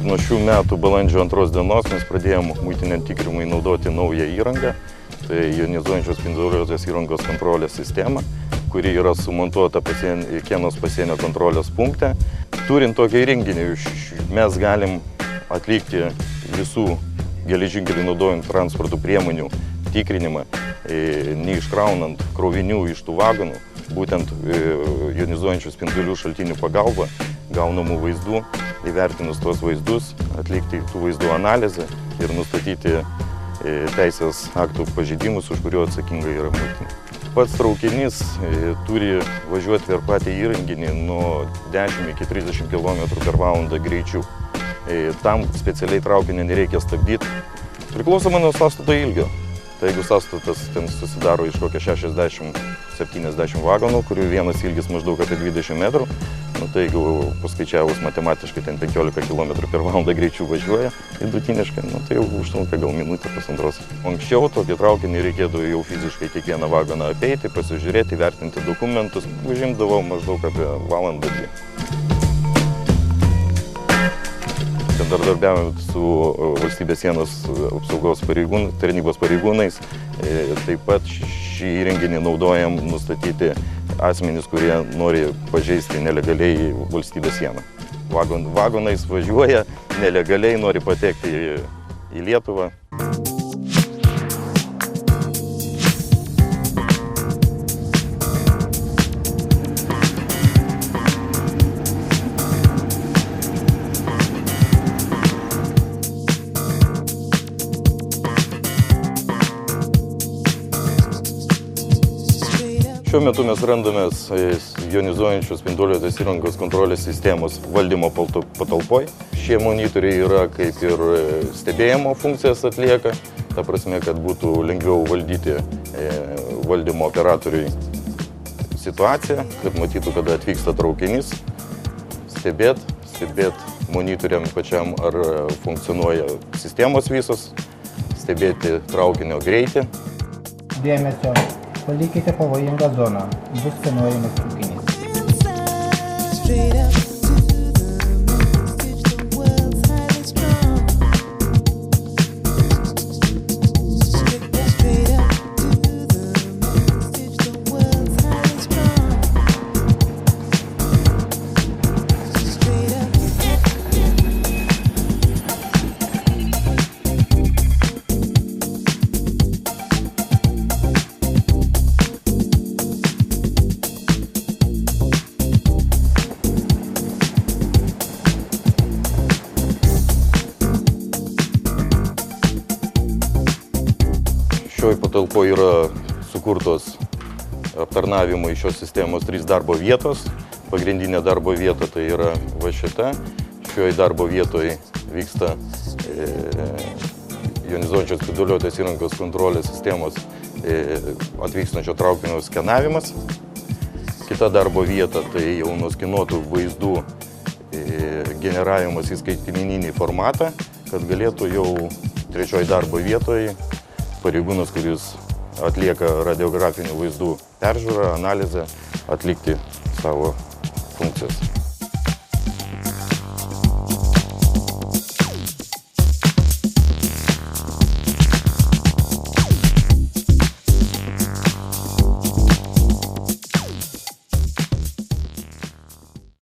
nuo šių metų balandžio 2 dienos mes pradėjome muitiniam tikrinimui naudoti naują įrangą, tai jonizuojančios spinduliuotės įrangos kontrolės sistema, kuri yra sumontuota Kenos pasienio kontrolės punkte. Turint tokį įrenginį, mes galim atlikti visų geležinkelių naudojant transporto priemonių tikrinimą, neiškraunant krovinių iš tų vagonų, būtent jonizuojančių spindulių šaltinių pagalba, gaunamų vaizdų, įvertinus tuos vaizdus, atlikti tų vaizdų analizę ir nustatyti teisės aktų pažeidimus, už kuriuo atsakinga yra muitinė. Pats traukinys turi važiuoti per patį įrenginį nuo 10 iki 30 km/h greičiu. Tam specialiai traukinį nereikia stabdyti, priklausomai nuo sąstato ilgio. Tai jeigu sąstatas susidaro iš kokio 60-70 vagonų, kurių vienas ilgis maždaug apie 20 metrų, tai jeigu paskaičiavus matematiškai 15 km/h greičiu važiuoja vidutiniškai, tai jau užtrunka gal minutę pusantros. Anksčiau tokį traukinį reikėdavo jau fiziškai kiekvieną vagoną apeiti, pasižiūrėti, vertinti dokumentus, užimdavo maždaug apie valandą 2. Bendradarbiaujant su valstybės sienos apsaugos tarnybos pareigūnais, taip pat šį įrenginį naudojam nustatyti asmenys, kurie nori pažeisti nelegaliai valstybės sieną. Vagonais važiuoja, nelegaliai nori patekti į Lietuvą. Šiuo metu mes randamės jonizuojančios spinduliuotės įrangos kontrolės sistemos valdymo patalpoj. Šie monitoriai yra kaip ir stebėjimo funkcijas atlieka, ta prasme, kad būtų lengviau valdyti valdymo operatoriui situaciją, kad matytų, kada atvyksta traukinys, stebėt monitoriam pačiam, ar funkcionuoja sistemos visos, stebėti traukinio greitį. Dėmesio. Palikite pavojingą zoną, bus skenuojamas traukinys. Šioj patalpoje yra sukurtos aptarnavimui šios sistemos 3 darbo vietos. Pagrindinė darbo vieta tai yra va šita. Šioj darbo vietoje vyksta jonizuojančios spinduliuotės įrangos kontrolės sistemos atvykstančio traukinio skenavimas. Kita darbo vieta tai jau nuskenuotų vaizdų generavimas į skaitmeninį formatą, kad galėtų jau trečioj darbo vietoje pareigūnas, kuris atlieka radiografinių vaizdų peržiūrą, analizę, atlikti savo funkcijas.